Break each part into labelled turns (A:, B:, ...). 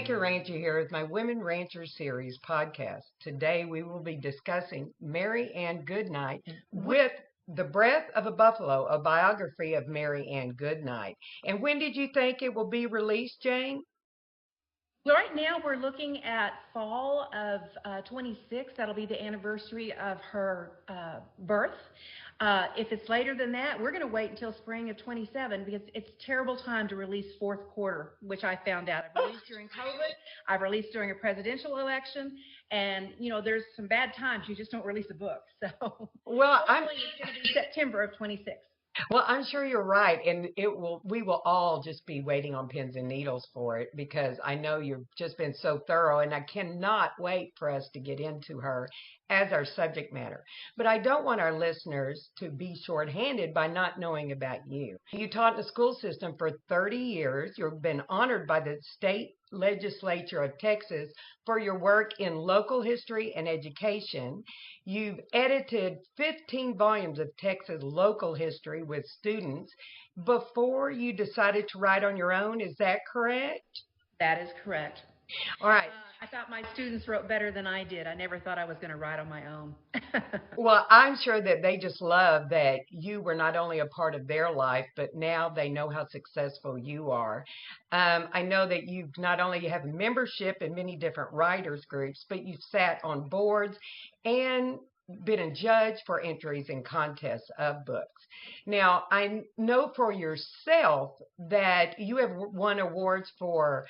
A: Shaker Rancher here with my Women Ranchers Series podcast. Today we will be discussing Mary Ann Goodnight with The Breath of a Buffalo, a biography of Mary Ann Goodnight. And when did you think it will be released, Jane?
B: Right now, we're looking at fall of 26. That'll be the anniversary of her birth. If it's later than that, we're going to wait until spring of 27 because it's a terrible time to release fourth quarter, which I found out. I've released during COVID. I've released during a presidential election. And, you know, there's some bad times. You just don't release a book. So
A: well,
B: it's going to be September of 26.
A: Well, I'm sure you're right, and we will all just be waiting on pins and needles for it because I know you've just been so thorough, and I cannot wait for us to get into her as our subject matter. But I don't want our listeners to be shorthanded by not knowing about you. You taught in the school system for 30 years. You've been honored by the state legislature of Texas for your work in local history and education. You've edited 15 volumes of Texas local history with students before you decided to write on your own. Is that correct?
B: That is correct.
A: All right.
B: I thought my students wrote better than I did. I never thought I was going to write on my own.
A: Well, I'm sure that they just love that you were not only a part of their life, but now they know how successful you are. I know that you not only have membership in many different writers groups, but you've sat on boards and been a judge for entries in contests of books. Now, I know for yourself that you have won awards for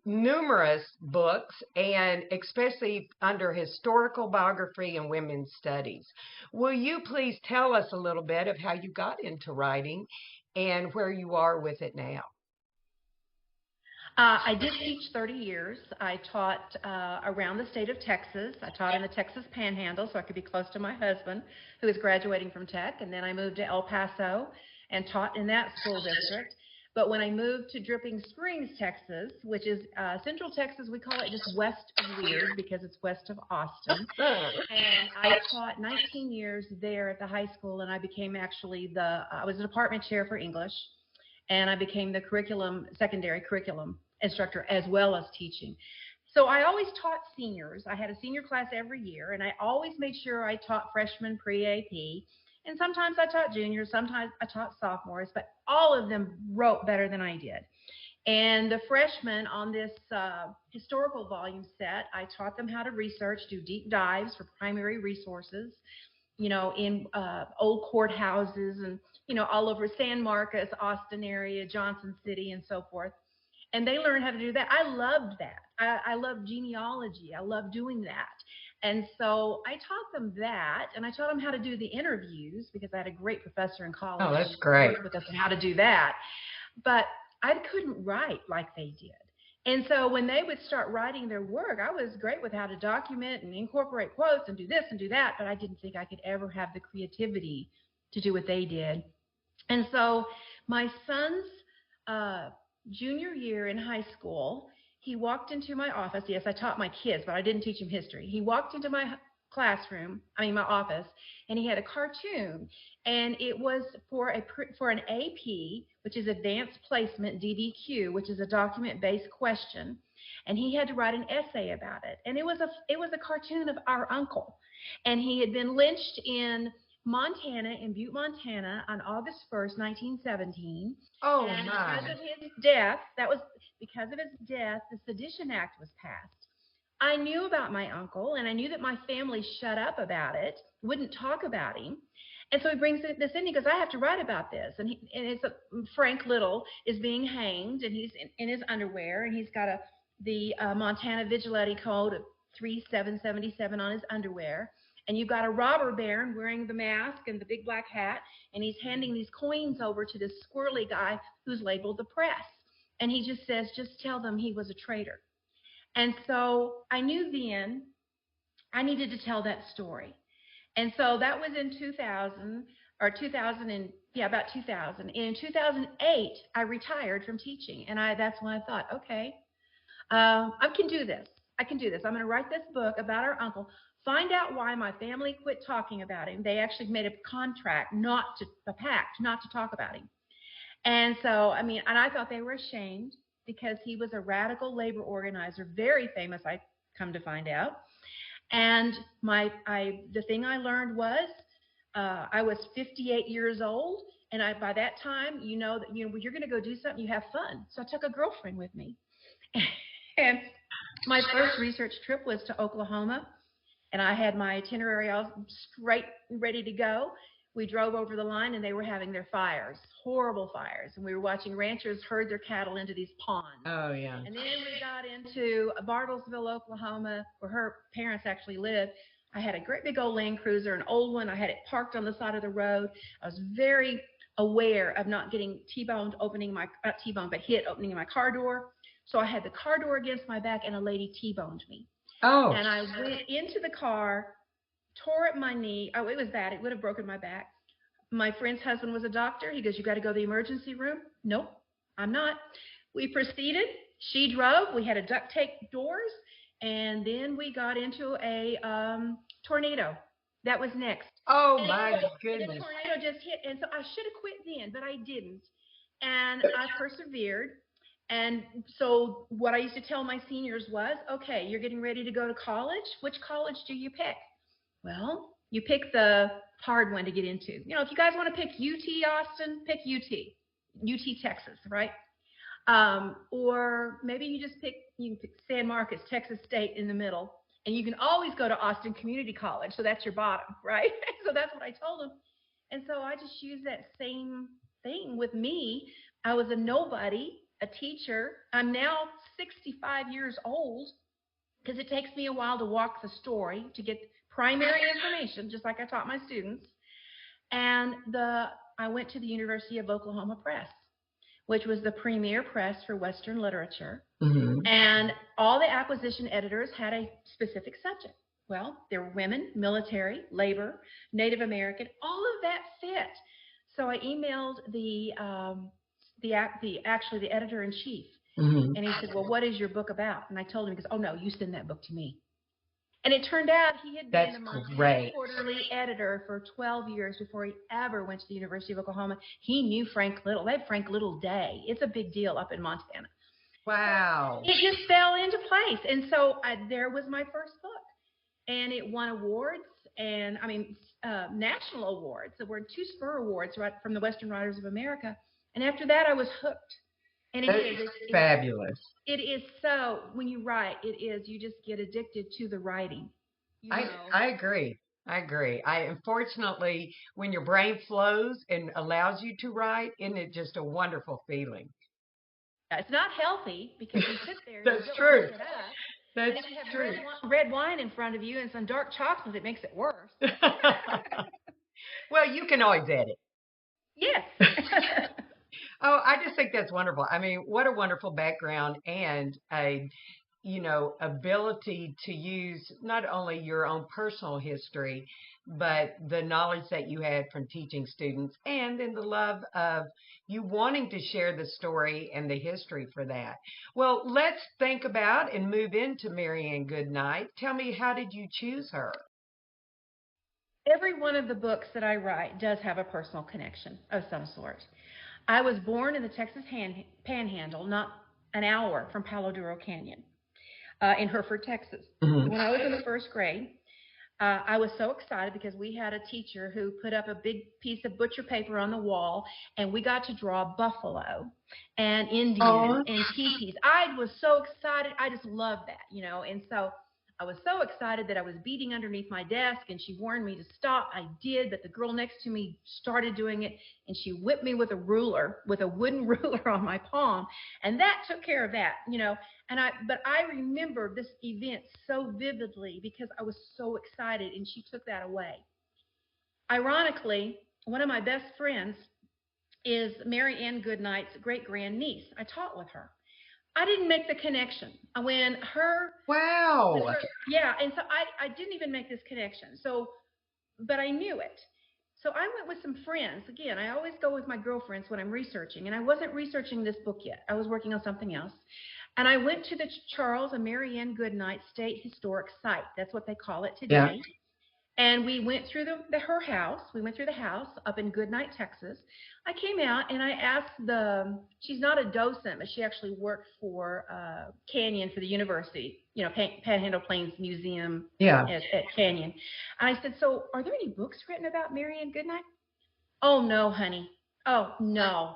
A: numerous books, and especially under historical biography and women's studies. Will you please tell us a little bit of how you got into writing and where you are with it now?
B: I did teach 30 years. I taught around the state of Texas. I taught in the Texas Panhandle so I could be close to my husband, who is graduating from Tech, and then I moved to El Paso and taught in that school district. But when I moved to Dripping Springs, Texas, which is Central Texas, we call it just west of Weird because it's west of Austin. And I taught 19 years there at the high school, and I became I was a department chair for English, and I became the secondary curriculum instructor as well as teaching. So I always taught seniors. I had a senior class every year, and I always made sure I taught freshmen pre-AP. And sometimes I taught juniors, sometimes I taught sophomores, but all of them wrote better than I did. And the freshmen on this historical volume set, I taught them how to research, do deep dives for primary resources, you know, in old courthouses and, you know, all over San Marcos, Austin area, Johnson City, and so forth. And they learned how to do that. I loved that. I loved genealogy. I loved doing that. And so I taught them that, and I taught them how to do the interviews because I had a great professor in college.
A: Oh, that's great.
B: With us on how to do that. But I couldn't write like they did. And so when they would start writing their work, I was great with how to document and incorporate quotes and do this and do that, but I didn't think I could ever have the creativity to do what they did. And so my son's junior year in high school, he walked into my office. Yes, I taught my kids, but I didn't teach them history. He walked into my my office, and he had a cartoon, and it was for an AP, which is Advanced Placement DBQ, which is a document-based question, and he had to write an essay about it. And it was a cartoon of our uncle, and he had been lynched in Montana, in Butte, Montana, on August 1st, 1917.
A: Oh,
B: and
A: my.
B: Because of his death, the Sedition Act was passed. I knew about my uncle, and I knew that my family shut up about it, wouldn't talk about him. And so he brings this in. He goes, I have to write about this. And Frank Little is being hanged, and he's in his underwear, and he's got the Montana Vigilante Code of 3777 on his underwear. And you've got a robber baron wearing the mask and the big black hat, and he's handing these coins over to this squirrely guy who's labeled the press. And he just says, just tell them he was a traitor. And so I knew then I needed to tell that story. And so that was in 2000. And in 2008, I retired from teaching. And that's when I thought, okay, I can do this. I'm going to write this book about our uncle. Find out why my family quit talking about him. They actually made a pact not to talk about him. And so, and I thought they were ashamed. because he was a radical labor organizer, very famous, I come to find out. And the thing I learned was I was 58 years old, and by that time, that when you're going to go do something, you have fun. So I took a girlfriend with me, and my first research trip was to Oklahoma, and I had my itinerary all straight ready to go. We drove over the line, and they were having their fires, horrible fires. And we were watching ranchers herd their cattle into these ponds.
A: Oh, yeah.
B: And then we got into Bartlesville, Oklahoma, where her parents actually lived. I had a great big old Land Cruiser, an old one. I had it parked on the side of the road. I was very aware of not getting T-boned not T-boned, but hit opening my car door. So I had the car door against my back, and a lady T-boned me.
A: Oh.
B: And I went into the car, tore up my knee. Oh, it was bad. It would have broken my back. My friend's husband was a doctor. He goes, "You got to go to the emergency room." Nope, I'm not. We proceeded. She drove. We had to duct tape doors. And then we got into a tornado. That was next.
A: Oh, my goodness.
B: The tornado just hit. And so I should have quit then, but I didn't. And I persevered. And so what I used to tell my seniors was, okay, you're getting ready to go to college. Which college do you pick? Well, you pick the hard one to get into. If you guys want to pick UT Austin, pick UT Texas, right? Or maybe you can pick San Marcos, Texas State in the middle, and you can always go to Austin Community College. So that's your bottom, right? So that's what I told them. And so I just used that same thing with me. I was a nobody, a teacher. I'm now 65 years old because it takes me a while to walk the story to get primary information, just like I taught my students. And I went to the University of Oklahoma Press, which was the premier press for Western literature. Mm-hmm. And all the acquisition editors had a specific subject. Well, there were women, military, labor, Native American, all of that fit. So I emailed the editor-in-chief. Mm-hmm. And he said, "Well, what is your book about?" And I told him, he goes, "Oh, no, you send that book to me." And it turned out he had been the Montana Quarterly editor for 12 years before he ever went to the University of Oklahoma. He knew Frank Little. They have Frank Little Day. It's a big deal up in Montana.
A: Wow.
B: So it just fell into place. And so there was my first book. And it won awards, and national awards. There were 2 Spur Awards right from the Western Writers of America. And after that, I was hooked. And it's
A: fabulous.
B: It is so, when you write, you just get addicted to the writing.
A: I agree. Unfortunately, when your brain flows and allows you to write, isn't it just a wonderful feeling?
B: It's not healthy because you sit there.
A: That's true.
B: And if you have red wine in front of you and some dark chocolate, it makes it worse.
A: Well, you can always edit.
B: Yes.
A: Oh, I just think that's wonderful. I mean, what a wonderful background and a, ability to use not only your own personal history, but the knowledge that you had from teaching students and in the love of you wanting to share the story and the history for that. Well, let's think about and move into Mary Ann Goodnight. Tell me, how did you choose her?
B: Every one of the books that I write does have a personal connection of some sort. I was born in the Texas Panhandle, not an hour from Palo Duro Canyon, in Hereford, Texas. Mm-hmm. When I was in the first grade, I was so excited because we had a teacher who put up a big piece of butcher paper on the wall, and we got to draw buffalo and Indians and teepees. I was so excited. I just loved that, and so I was so excited that I was beating underneath my desk, and she warned me to stop. I did, but the girl next to me started doing it, and she whipped me with a wooden ruler on my palm, and that took care of that, But I remember this event so vividly because I was so excited, and she took that away. Ironically, one of my best friends is Mary Ann Goodnight's great-grandniece. I taught with her. I didn't make the connection when her.
A: Wow.
B: And so I didn't even make this connection. But I knew it. So I went with some friends. Again, I always go with my girlfriends when I'm researching, and I wasn't researching this book yet. I was working on something else. And I went to the Charles and Mary Ann Goodnight State Historic Site. That's what they call it today. And we went through her house. We went through the house up in Goodnight, Texas. I came out and I asked she's not a docent, but she actually worked for Canyon for the university, Panhandle Plains Museum at Canyon. And I said, so are there any books written about Mary Ann Goodnight? Oh, no, honey. Oh, no.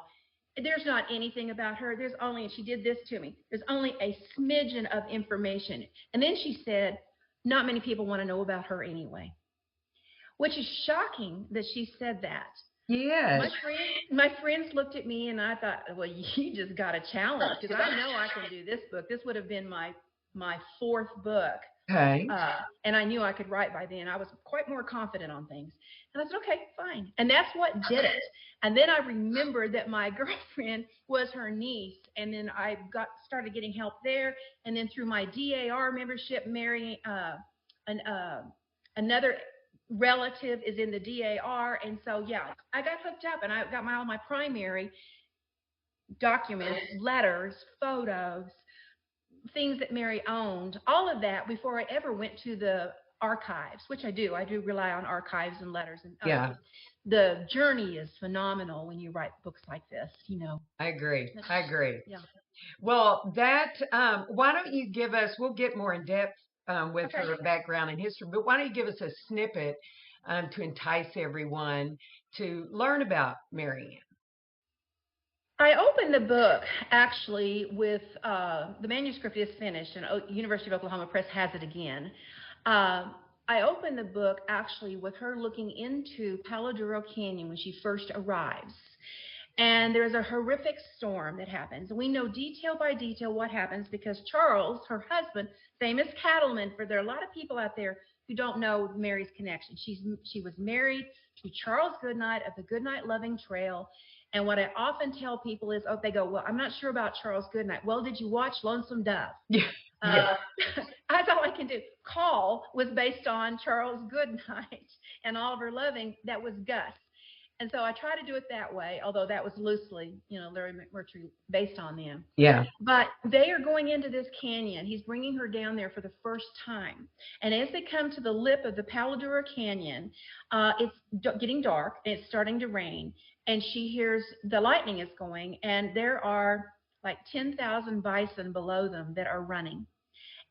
B: There's not anything about her. And she did this to me. There's only a smidgen of information. And then she said, not many people want to know about her anyway. Which is shocking that she said that.
A: Yes.
B: My friends looked at me and I thought, well, you just got a challenge because I know I can do this book. This would have been my fourth book.
A: Okay.
B: And I knew I could write by then. I was quite more confident on things. And I said, okay, fine. And that's what did it. And then I remembered that my girlfriend was her niece. And then I started getting help there. And then through my DAR membership, another relative is in the DAR. And so, I got hooked up and I got all my primary documents, letters, photos, things that Mary owned, all of that before I ever went to the archives, which I do. I do rely on archives and letters. And the journey is phenomenal when you write books like this,
A: I agree.
B: Yeah.
A: Well, why don't you give us, we'll get more in depth with her background and history, but why don't you give us a snippet to entice everyone to learn about Mary Ann?
B: I opened the book actually with the manuscript is finished, and University of Oklahoma Press has it again. I opened the book actually with her looking into Palo Duro Canyon when she first arrives. And there's a horrific storm that happens. We know detail by detail what happens because Charles, her husband, famous cattleman, there are a lot of people out there who don't know Mary's connection. She was married to Charles Goodnight of the Goodnight-Loving Trail. And what I often tell people is, they go, well, I'm not sure about Charles Goodnight. Well, did you watch Lonesome Dove?
A: Yeah.
B: That's all I can do. Call was based on Charles Goodnight and Oliver Loving. That was Gus. And so I try to do it that way, although that was loosely, Larry McMurtry based on them.
A: Yeah.
B: But they are going into this canyon. He's bringing her down there for the first time. And as they come to the lip of the Palo Duro Canyon, it's getting dark. And it's starting to rain. And she hears the lightning is going. And there are like 10,000 bison below them that are running.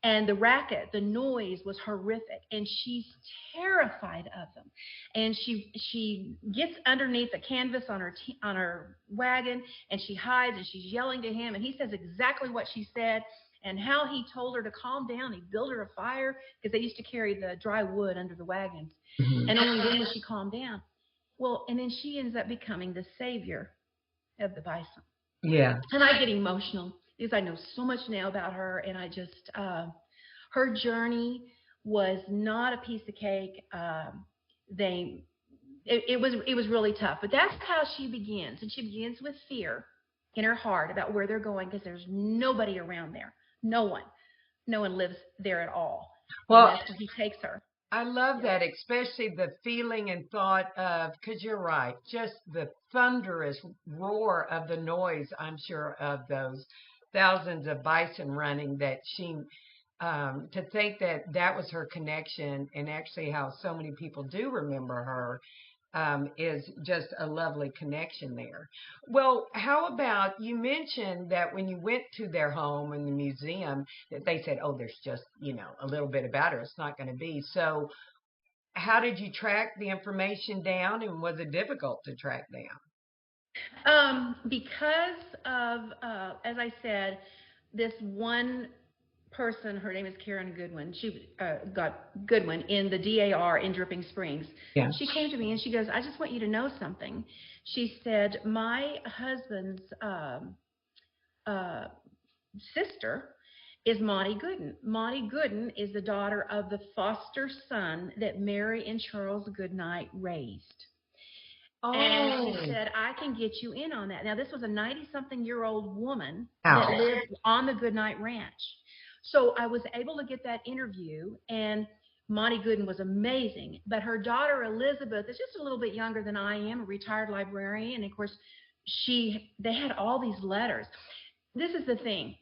B: And the racket, the noise was horrific, and she's terrified of them. And she gets underneath the canvas on her wagon, and she hides, and she's yelling to him. And he says exactly what she said, and how he told her to calm down. He built her a fire because they used to carry the dry wood under the wagons, and only then would she calm down. Well, and then she ends up becoming the savior of the bison.
A: Yeah.
B: And I get emotional because I know so much now about her, and I just her journey was not a piece of cake. It was really tough, but that's how she begins, and she begins with fear in her heart about where they're going because there's nobody around there, no one lives there at all. Well, and that's where he takes her.
A: I love that, especially the feeling and thought of, because you're right, just the thunderous roar of the noise, I'm sure, of those thousands of bison running, that she, to think that was her connection, and actually how so many people do remember her, is just a lovely connection there. Well, how about, you mentioned that when you went to their home in the museum, that they said, oh, there's just, a little bit about her. It's not going to be. So how did you track the information down, and was it difficult to track down?
B: Because of, as I said, this one person, her name is Karen Goodwin. She got Goodwin in the DAR in Dripping Springs.
A: Yeah.
B: She came to me and she goes, I just want you to know something. She said, my husband's sister is Monty Gooden. Monty Gooden is the daughter of the foster son that Mary and Charles Goodnight raised. Oh. And she said, I can get you in on that. Now, this was a 90-something-year-old woman that lived on the Goodnight Ranch. So I was able to get that interview, and Monty Gooden was amazing. But her daughter, Elizabeth, is just a little bit younger than I am, a retired librarian. And, of course, they had all these letters. This is the thing.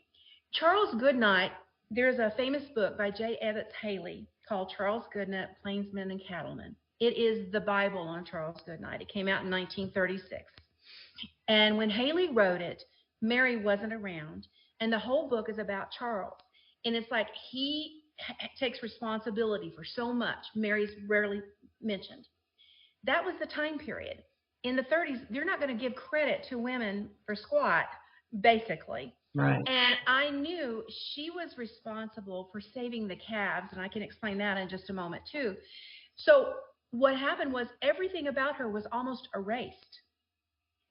B: Charles Goodnight there's a famous book by J. Evetts Haley called Charles Goodnight, Plainsmen and Cattlemen. It is the Bible on Charles Goodnight. It came out in 1936. And when Haley wrote it, Mary wasn't around. And the whole book is about Charles. And it's like he takes responsibility for so much. Mary's rarely mentioned. That was the time period. In the 30s, they're not going to give credit to women for squat, basically.
A: Right.
B: And I knew she was responsible for saving the calves, and I can explain that in just a moment, too. So what happened was everything about her was almost erased.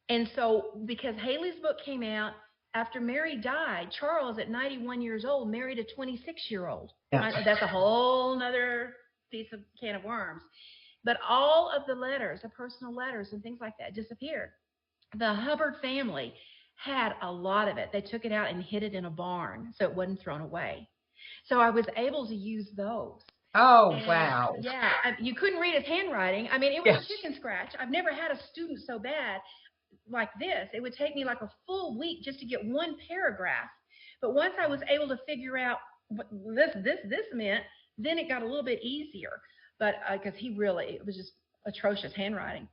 B: And so because Haley's book came out, after Mary died, Charles, at 91 years old, married a 26-year-old.
A: Yes.
B: That's a whole other piece of can of worms. But all of the letters, the personal letters and things like that, disappeared. The Hubbard family had a lot of it. They took it out and hid it in a barn so it wasn't thrown away. So I was able to use those.
A: Oh,
B: And,
A: wow.
B: Yeah, you couldn't read his handwriting. I mean, it was a chicken scratch. I've never had a student so bad like this. It would take me like a full week just to get one paragraph. But once I was able to figure out what this meant, then it got a little bit easier. But because it was just atrocious handwriting.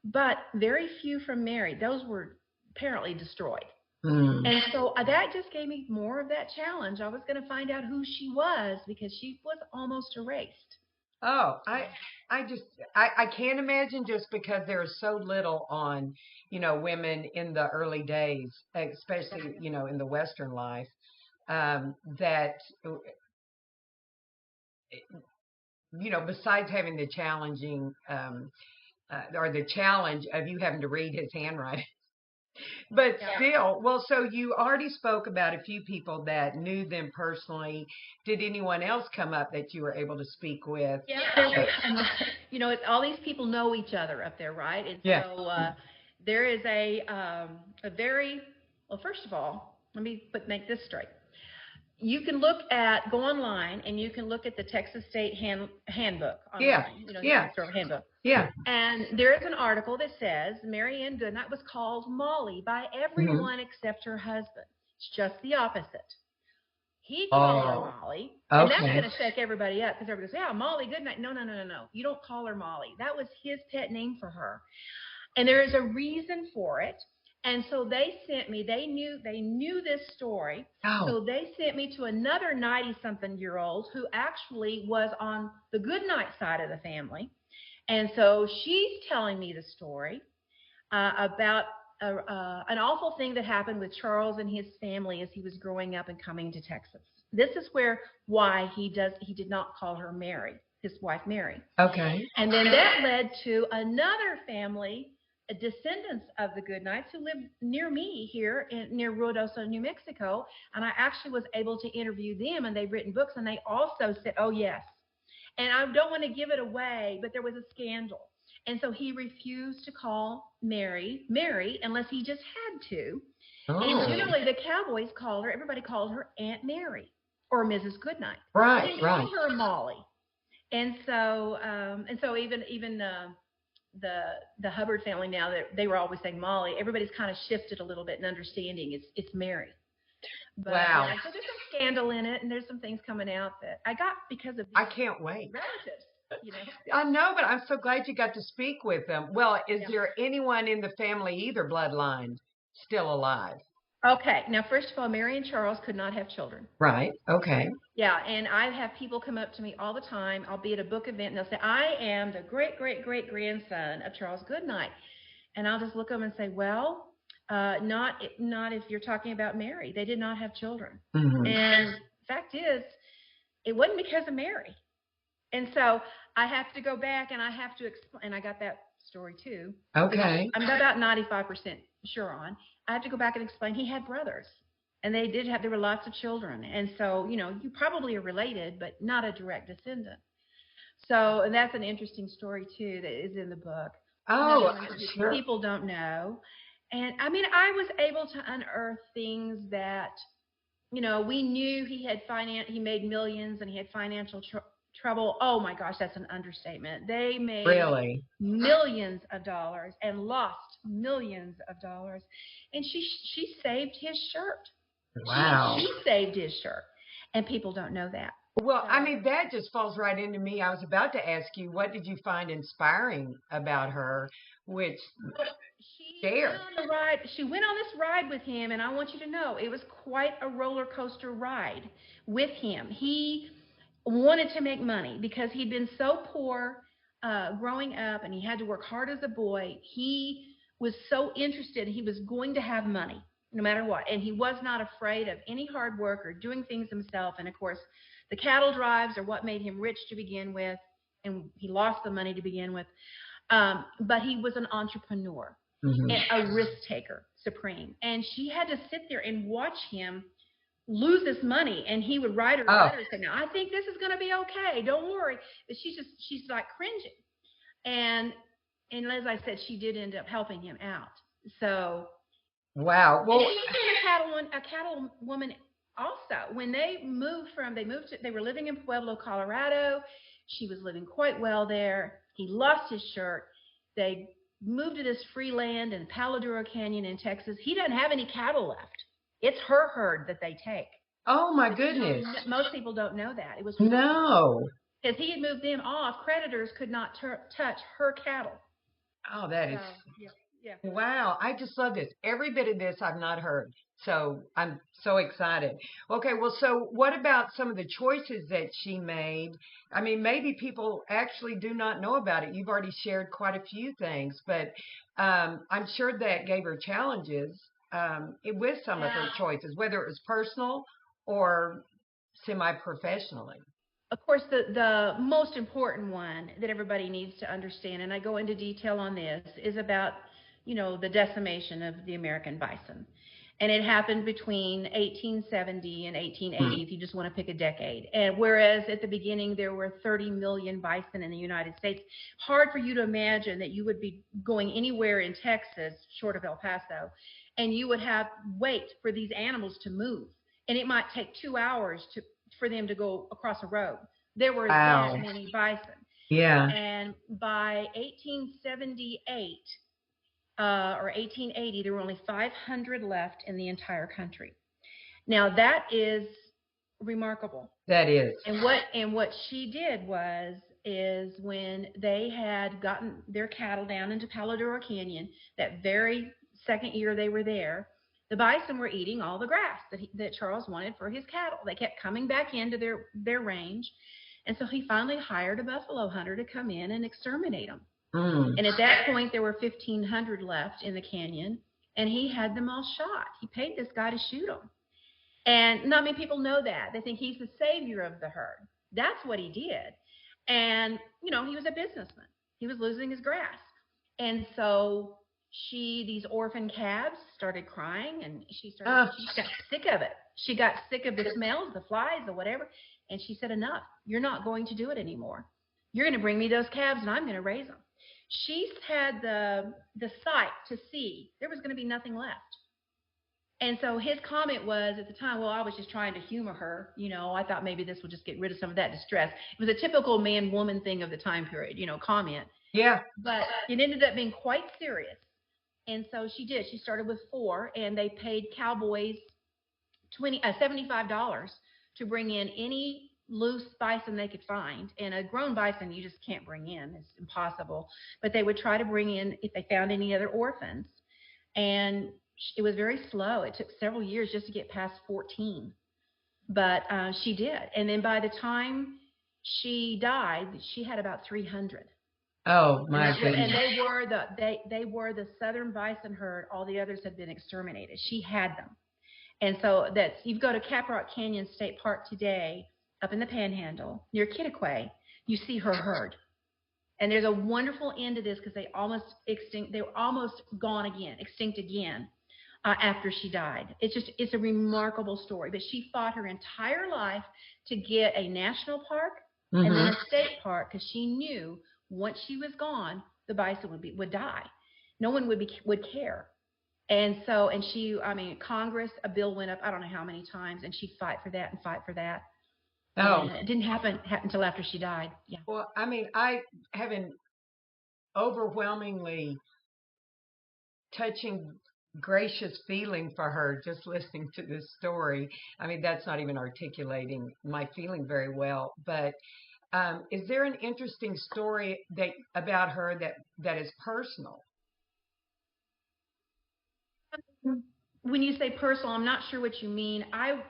B: But very few from Mary. Those were apparently destroyed. And so that just gave me more of that challenge. I was going to find out who she was because she was almost erased.
A: Oh, I can't imagine, just because there's so little on, women in the early days, especially, in the Western life, that, besides having the challenging, or the challenge of you having to read his handwriting. But still, well, so you already spoke about a few people that knew them personally. Did anyone else come up that you were able to speak with?
B: Yeah, all these people know each other up there, right? And so there is a very, well, first of all, let me make this straight. You can go online and you can look at the Texas State handbook online. Handbook.
A: Yeah.
B: And there is an article that says Mary Ann Goodnight was called Molly by everyone except her husband. It's just the opposite. He called her Molly. And that's going to shake everybody up because everybody goes, yeah, Molly Goodnight. No. You don't call her Molly. That was his pet name for her. And there is a reason for it. And so they knew this story. So they sent me to another 90-something-year-old who actually was on the Goodnight side of the family. And so she's telling me the story about an awful thing that happened with Charles and his family as he was growing up and coming to Texas. This is why he did not call her Mary, his wife Mary.
A: Okay.
B: And then that led to another family, descendants of the Goodnights, who lived near me here near Ruidoso, New Mexico. And I actually was able to interview them, and they've written books, and they also said, oh, yes. And I don't want to give it away, but there was a scandal. And so he refused to call Mary unless he just had to. And generally the cowboys everybody called her Aunt Mary or Mrs. Goodnight.
A: Right,
B: they didn't call her Molly. And so even the Hubbard family, now that they were always saying Molly, everybody's kind of shifted a little bit in understanding it's Mary. But,
A: wow.
B: So there's some scandal in it, and there's some things coming out that I got because of
A: I can't wait.
B: Relatives.
A: I know, but I'm so glad you got to speak with them. Well, is there anyone in the family, either bloodline, still alive?
B: Okay. Now, first of all, Mary and Charles could not have children.
A: Right. Okay.
B: Yeah, and I have people come up to me all the time. I'll be at a book event, and they'll say, I am the great-great-great-grandson of Charles Goodnight. And I'll just look at them and say, well, not if you're talking about Mary. They did not have children. And the fact is, it wasn't because of Mary. And so I have to go back and I have to explain, and I got that story too.
A: Okay.
B: I'm about 95% sure on. I have to go back and explain he had brothers, and there were lots of children. And so, you probably are related, but not a direct descendant. So, and that's an interesting story too that is in the book.
A: Sure.
B: People don't know. And I mean, I was able to unearth things that, we knew he made millions and he had financial trouble. Oh my gosh, that's an understatement. They made millions of dollars and lost millions of dollars. And she saved his shirt.
A: Wow.
B: She saved his shirt. And people don't know that.
A: Well,
B: So,
A: I mean, that just falls right into me. I was about to ask you, what did you find inspiring about her, which
B: she went
A: there.
B: on the ride. She went on this ride with him, and I want you to know it was quite a roller coaster ride with him. He wanted to make money because he'd been so poor growing up, and he had to work hard as a boy. He was so interested he was going to have money no matter what, and he was not afraid of any hard work or doing things himself. And of course, the cattle drives are what made him rich to begin with, and he lost the money to begin with. But he was an entrepreneur
A: Mm-hmm.
B: and a risk taker supreme. And she had to sit there and watch him lose his money. And he would write her letters saying, I think this is going to be okay. Don't worry. But she's like cringing. And as I said, she did end up helping him out. So.
A: Wow. Well,
B: and she became a cattle woman also. When they were living in Pueblo, Colorado. She was living quite well there. He lost his shirt. They moved to this free land in Paladuro Canyon in Texas. He doesn't have any cattle left. It's her herd that they take.
A: Oh my goodness.
B: Most people don't know that. It was
A: no.
B: Because he had moved them off. Predators could not touch her cattle.
A: Oh, that is.
B: Yeah.
A: Wow. I just love this. Every bit of this I've not heard. So I'm so excited. Okay. Well, so what about some of the choices that she made? I mean, maybe people actually do not know about it. You've already shared quite a few things, but I'm sure that gave her challenges with some of her choices, whether it was personal or semi-professionally.
B: Of course, the most important one that everybody needs to understand, and I go into detail on this, is about, the decimation of the American bison. And it happened between 1870 and 1880, if you just want to pick a decade. And whereas at the beginning there were 30 million bison in the United States, hard for you to imagine that you would be going anywhere in Texas, short of El Paso, and you would have wait for these animals to move. And it might take 2 hours for them to go across a road. There were that many bison.
A: Yeah.
B: And by 1878, or 1880, there were only 500 left in the entire country. Now that is remarkable.
A: That is.
B: And what she did is when they had gotten their cattle down into Paladuro Canyon, that very second year they were there, the bison were eating all the grass that Charles wanted for his cattle. They kept coming back into their range, and so he finally hired a buffalo hunter to come in and exterminate them. And at that point, there were 1,500 left in the canyon, and he had them all shot. He paid this guy to shoot them. And not many people know that. They think he's the savior of the herd. That's what he did. And, he was a businessman. He was losing his grass. And so these orphan calves started crying, and she got sick of it. She got sick of the smells, the flies, the whatever. And she said, enough. You're not going to do it anymore. You're going to bring me those calves, and I'm going to raise them. She had the sight to see there was going to be nothing left. And so his comment was at the time, well, I was just trying to humor her. I thought maybe this would just get rid of some of that distress. It was a typical man-woman thing of the time period, comment.
A: Yeah.
B: But it ended up being quite serious. And so she did. She started with 4, and they paid cowboys $75 to bring in any loose bison they could find. And a grown bison you just can't bring in. It's impossible. But they would try to bring in if they found any other orphans. And it was very slow. It took several years just to get past 14. But she did. And then by the time she died, she had about 300.
A: Oh my goodness!
B: And they were the Southern bison herd. All the others had been exterminated. She had them. And so you go to Caprock Canyon State Park today, up in the Panhandle near Kittiquay, you see her herd. And there's a wonderful end to this because they were almost gone again, extinct again, after she died. It's a remarkable story. But she fought her entire life to get a national park and then a state park because she knew once she was gone, the bison would die. No one would care. And so, Congress, a bill went up, I don't know how many times, and she'd fight for that and fight for that. Oh. And it didn't happen until after she died. Yeah.
A: Well, I have an overwhelmingly touching gracious feeling for her just listening to this story. I mean, that's not even articulating my feeling very well. But is there an interesting story that about her that is personal?
B: When you say personal, I'm not sure what you mean. I will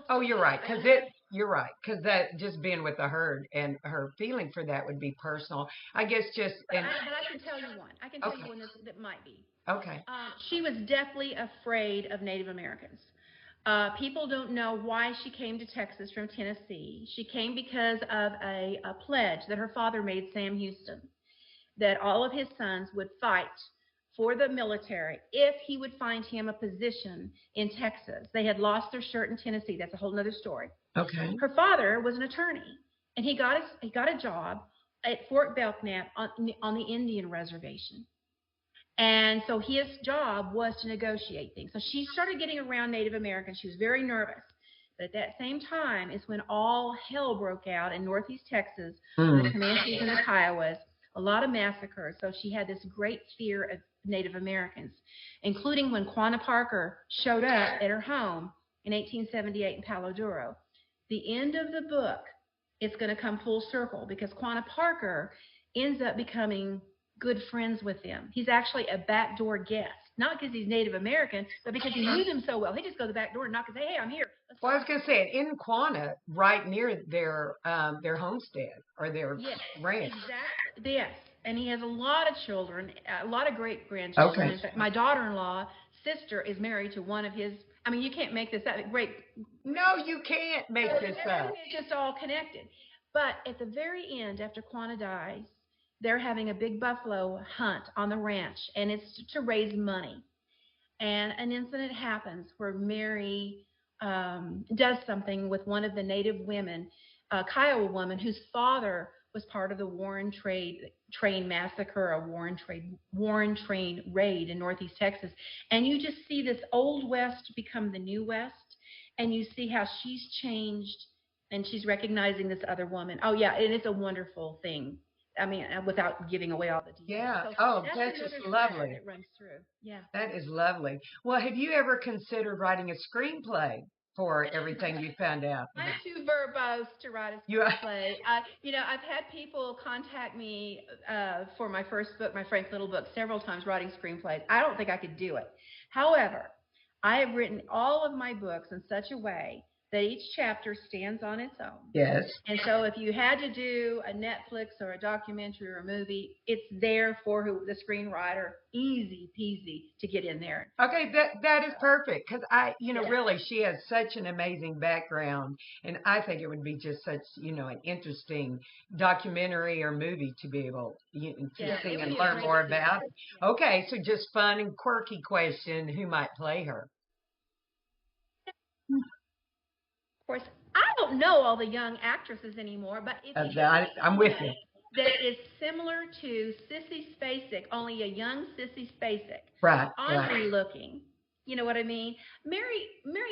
A: Oh,
B: tell
A: you're
B: you,
A: right, because you're right, because that just being with the herd and her feeling for that would be personal. I guess just and
B: but I can tell you one. I can tell you
A: okay,
B: one that might be.
A: okay,
B: She was deathly afraid of Native Americans. People don't know why she came to Texas from Tennessee. She came because of a pledge that her father made Sam Houston, that all of his sons would fight for the military if he would find him a position in Texas. They had lost their shirt in Tennessee. That's a whole other story.
A: okay.
B: Her father was an attorney, and he got a job at Fort Belknap on the Indian reservation. And so his job was to negotiate things. So she started getting around Native Americans. She was very nervous. But at that same time is when all hell broke out in Northeast Texas with the Comanches and the Kiowas, a lot of massacres. So she had this great fear of Native Americans, including when Quanah Parker showed up at her home in 1878 in Palo Duro. The end of the book is going to come full circle because Quanah Parker ends up becoming good friends with them. He's actually a backdoor guest, not because he's Native American, but because he knew them so well. He just goes to the back door and knock and say, "Hey, I'm here."
A: Well, I was going to say, in Quanah, right near their homestead or their ranch.
B: Exactly. Yes, and he has a lot of children, a lot of great grandchildren.
A: Okay.
B: In fact, my daughter-in-law sister is married to one of his. I mean, you can't make this up. Great.
A: No, you can't make this up.
B: It's just all connected. But at the very end, after Quanah dies, they're having a big buffalo hunt on the ranch, and it's to raise money. And an incident happens where Mary does something with one of the native women, a Kiowa woman whose father was part of the Warren Train massacre, a Warren Train raid in Northeast Texas. And you just see this old West become the new West, and you see how she's changed, and she's recognizing this other woman. Oh yeah, and it's a wonderful thing. I mean, without giving away all the details.
A: Yeah.
B: So
A: Oh, that's just lovely.
B: that runs through. Yeah.
A: That is lovely. Well, have you ever considered writing a screenplay for everything you found out?
B: I'm too verbose to write a screenplay. I've had people contact me for my first book, my Frank Little book, several times writing screenplays. I don't think I could do it. However, I have written all of my books in such a way that each chapter stands on its own.
A: Yes.
B: And so if you had to do a Netflix or a documentary or a movie, it's there for the screenwriter, easy peasy to get in there.
A: Okay, that is perfect because really, she has such an amazing background, and I think it would be just such, an interesting documentary or movie to be able to see and learn more about it. Yeah. Okay, so just fun and quirky question: who might play her?
B: Of course, I don't know all the young actresses anymore, but
A: I'm with you.
B: That is similar to Sissy Spacek, only a young Sissy Spacek.
A: Right.
B: Oddly looking. You know what I mean? Mary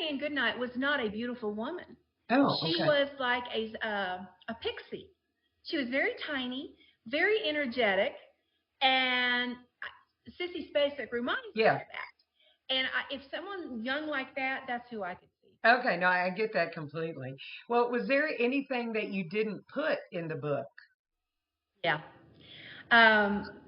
B: Ann Goodnight was not a beautiful woman.
A: Oh,
B: she was like a pixie. She was very tiny, very energetic, and Sissy Spacek reminds me of that. And if someone young like that, that's who I could see.
A: Okay, no, I get that completely. Well, was there anything that you didn't put in the book?
B: Yeah.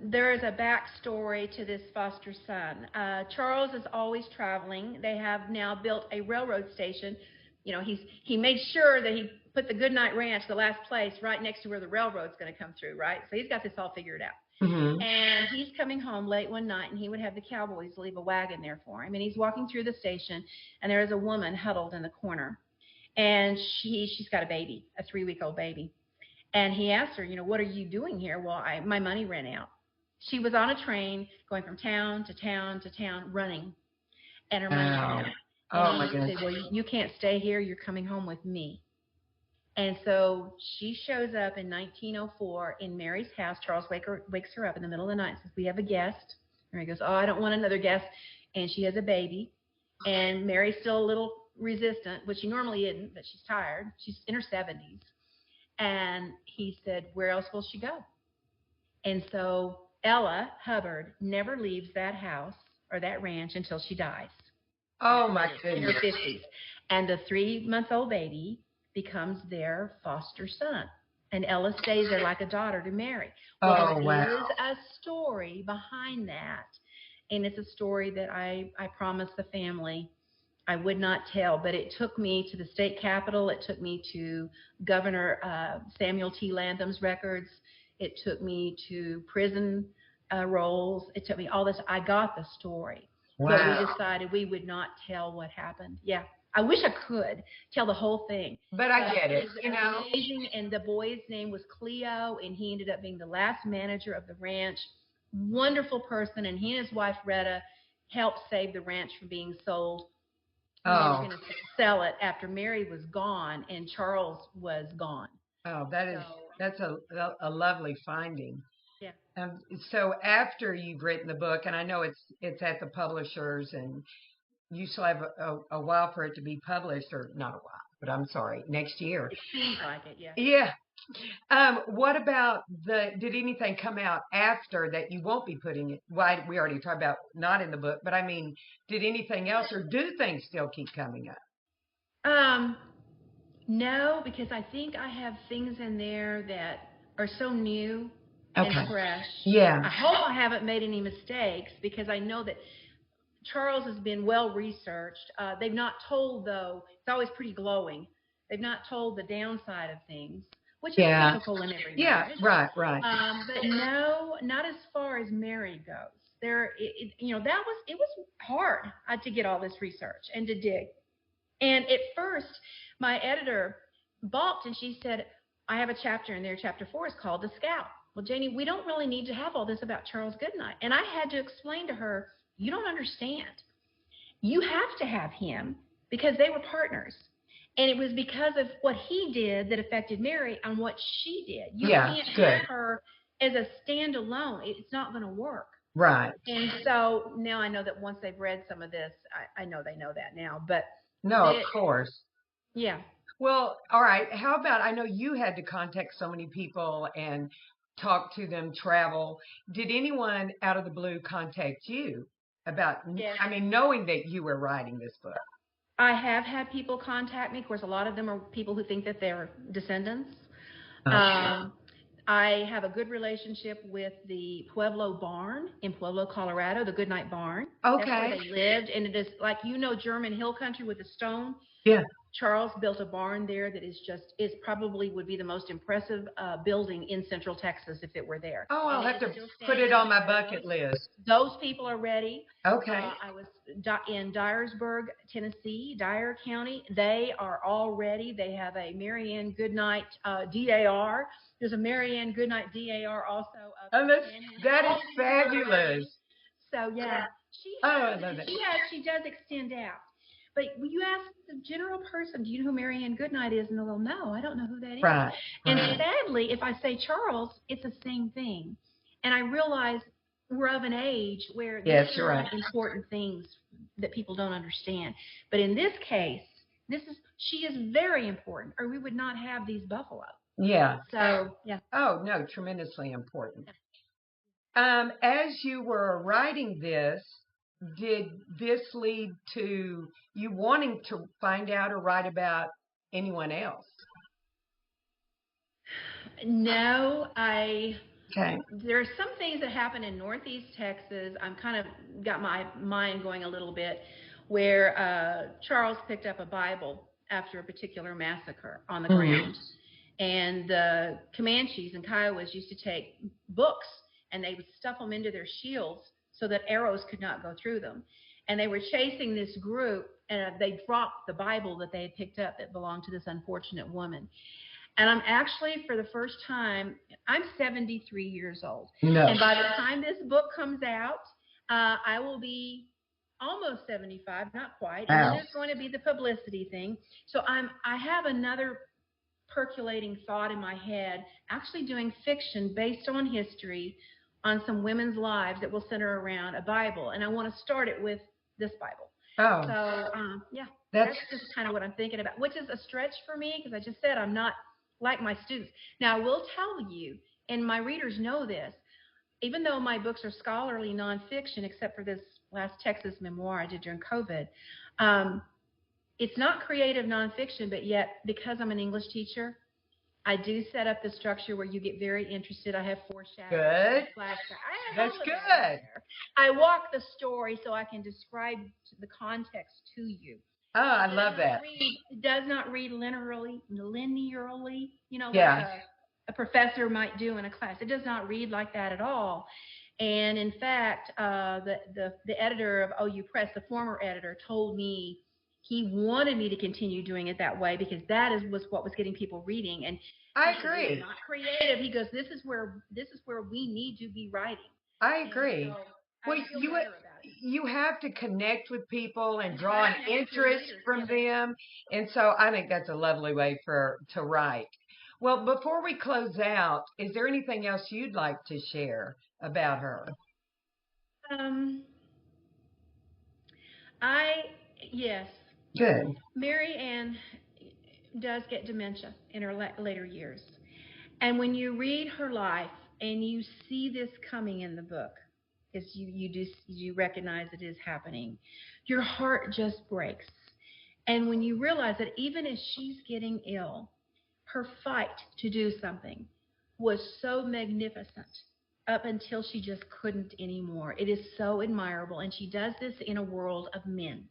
B: There is a backstory to this foster son. Charles is always traveling. They have now built a railroad station. He made sure that he put the Goodnight Ranch, the last place, right next to where the railroad's going to come through, right? So he's got this all figured out. Mm-hmm. And he's coming home late one night, and he would have the cowboys leave a wagon there for him. And he's walking through the station, and there is a woman huddled in the corner. And she's got a baby, a 3-week-old baby. And he asked her, what are you doing here? Well, my money ran out. She was on a train going from town to town to town running, and her money ran out.
A: Oh, my goodness.
B: He said, well, you can't stay here. You're coming home with me. And so she shows up in 1904 in Mary's house. Charles wakes her up in the middle of the night and says, we have a guest. Mary goes, oh, I don't want another guest. And she has a baby. And Mary's still a little resistant, which she normally isn't, but she's tired. She's in her 70s. And he said, where else will she go? And so Ella Hubbard never leaves that house or that ranch until she dies.
A: Oh, my
B: In her
A: goodness.
B: 50s. And the 3-month-old baby becomes their foster son. And Ella stays there like a daughter to Mary. Well,
A: Oh,
B: there
A: wow.
B: is a story behind that. And it's a story that I promised the family I would not tell. But it took me to the state capitol. It took me to Governor Samuel T. Lantham's records. It took me to prison rolls. It took me all this. I got the story.
A: Wow.
B: But we decided we would not tell what happened. Yeah. I wish I could tell the whole thing.
A: But I get it,
B: It was amazing. And the boy's name was Cleo, and he ended up being the last manager of the ranch. Wonderful person. And he and his wife, Retta, helped save the ranch from being sold. And they were going to sell it after Mary was gone and Charles was gone.
A: Oh, that's a lovely finding.
B: Yeah.
A: So after you've written the book, and I know it's at the publishers, and you still have a while for it to be published, or not a while, but I'm sorry, next year.
B: It seems like it, yeah.
A: Yeah. What about did anything come out after that you won't be putting it? Well, we already talked about not in the book, but I mean, did anything else, or do things still keep coming up?
B: No, because I think I have things in there that are so new and fresh.
A: Yeah.
B: I hope I haven't made any mistakes, because I know that Charles has been well researched. They've not told, though, it's always pretty glowing. They've not told the downside of things, which is typical in every marriage.
A: Yeah, right.
B: But no, not as far as Mary goes. It was hard to get all this research and to dig. And at first, my editor balked, and she said, I have a chapter in there, chapter 4 is called The Scout. Well, Janie, we don't really need to have all this about Charles Goodnight. And I had to explain to her, you don't understand. You have to have him because they were partners. And it was because of what he did that affected Mary and what she did. You can't have her as a standalone. It's not going to work.
A: Right.
B: And so now I know that once they've read some of this, I know they know that now. But
A: no, of course.
B: Yeah.
A: Well, all right. How about, I know you had to contact so many people and talk to them, travel. Did anyone out of the blue contact you about, I mean, knowing that you were writing this book?
B: I have had people contact me. Of course, a lot of them are people who think that they're descendants. I have a good relationship with the Pueblo Barn in Pueblo, Colorado, the Goodnight Barn.
A: Okay.
B: That's where they lived. And it is like, German hill country with the stone.
A: Yeah.
B: Charles built a barn there that is probably would be the most impressive building in Central Texas if it were there.
A: Oh, I'll have to put it on my bucket list.
B: Those people are ready.
A: Okay.
B: I was in Dyersburg, Tennessee, Dyer County. They are all ready. They have a Mary Ann Goodnight DAR. There's a Mary Ann Goodnight DAR also.
A: That is fabulous.
B: So yeah,
A: I love it.
B: She does extend out. But you ask the general person, do you know who Mary Ann Goodnight is? And they'll go, no, I don't know who that is.
A: Right.
B: And sadly, if I say Charles, it's the same thing. And I realize we're of an age where these are important things that people don't understand. But in this case, she is very important, or we would not have these buffalo.
A: Yeah.
B: So, yeah.
A: Oh, no, tremendously important. As you were writing this, did this lead to you wanting to find out or write about anyone else?
B: No,
A: Okay.
B: There are some things that happen in Northeast Texas. I'm kind of got my mind going a little bit, where Charles picked up a Bible after a particular massacre on the ground. And the Comanches and Kiowas used to take books and they would stuff them into their shields so that arrows could not go through them. And they were chasing this group, and they dropped the Bible that they had picked up that belonged to this unfortunate woman. And I'm actually, for the first time, I'm 73 years old. No. And by the time this book comes out, I will be almost 75, not quite. Wow. And then there's going to be the publicity thing. So I have another percolating thought in my head, actually doing fiction based on history on some women's lives that will center around a Bible. And I want to start it with this Bible. Oh. So, yeah, that's just kind of what I'm thinking about, which is a stretch for me because I just said I'm not like my students. Now, I will tell you, and my readers know this, even though my books are scholarly nonfiction, except for this last Texas memoir I did during COVID. It's not creative nonfiction, but yet because I'm an English teacher, I do set up the structure where you get very interested. I have foreshadowing,
A: Good.
B: flashback. I have
A: That's
B: all of
A: good.
B: that in there. I walk the story so I can describe the context to you.
A: Oh, I love that.
B: It does not read linearly, like
A: Yeah.
B: a professor might do in a class. It does not read like that at all. And in fact, the editor of OU Press, the former editor, told me he wanted me to continue doing it that way because was what was getting people reading. And
A: I agree.
B: It's not creative. He goes, this is where we need to be writing.
A: I agree.
B: So
A: well, you have to connect with people and draw an interest from them, and so I think that's a lovely way to write. Well, before we close out, is there anything else you'd like to share about her?
B: Yes.
A: Good.
B: Mary Ann does get dementia in her later years. And when you read her life and you see this coming in the book, as you recognize it is happening, your heart just breaks. And when you realize that even as she's getting ill, her fight to do something was so magnificent up until she just couldn't anymore. It is so admirable. And she does this in a world of men.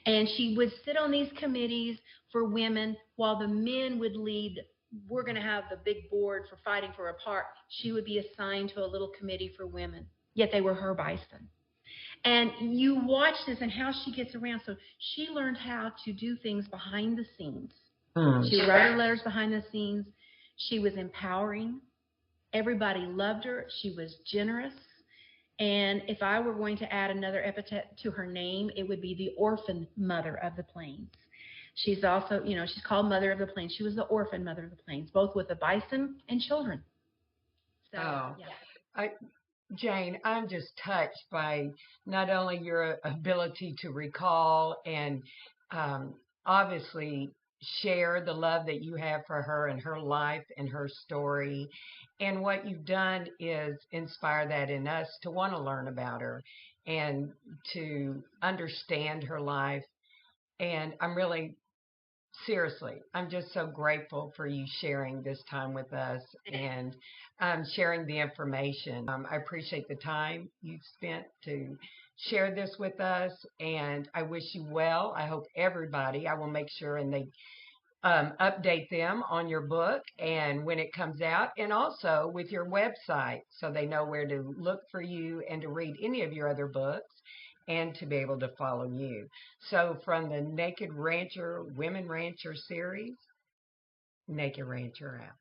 B: And she would sit on these committees for women while the men would lead. We're going to have the big board for fighting for a part. She would be assigned to a little committee for women, yet they were her bison. And you watch this and how she gets around. So she learned how to do things behind the scenes. She would write her letters behind the scenes. She was empowering. Everybody loved her. She was generous. And if I were going to add another epithet to her name, it would be the Orphan Mother of the Plains. She's also, she's called Mother of the Plains. She was the Orphan Mother of the Plains, both with the bison and children. So, yeah.
A: Jane, I'm just touched by not only your ability to recall and obviously share the love that you have for her and her life and her story. And what you've done is inspire that in us to want to learn about her and to understand her life. And seriously, I'm just so grateful for you sharing this time with us and sharing the information. I appreciate the time you've spent to share this with us, and I wish you well. I hope everybody, I will make sure and they update them on your book and when it comes out, and also with your website so they know where to look for you and to read any of your other books and to be able to follow you. So from the Naked Rancher Women Rancher series, Naked Rancher out.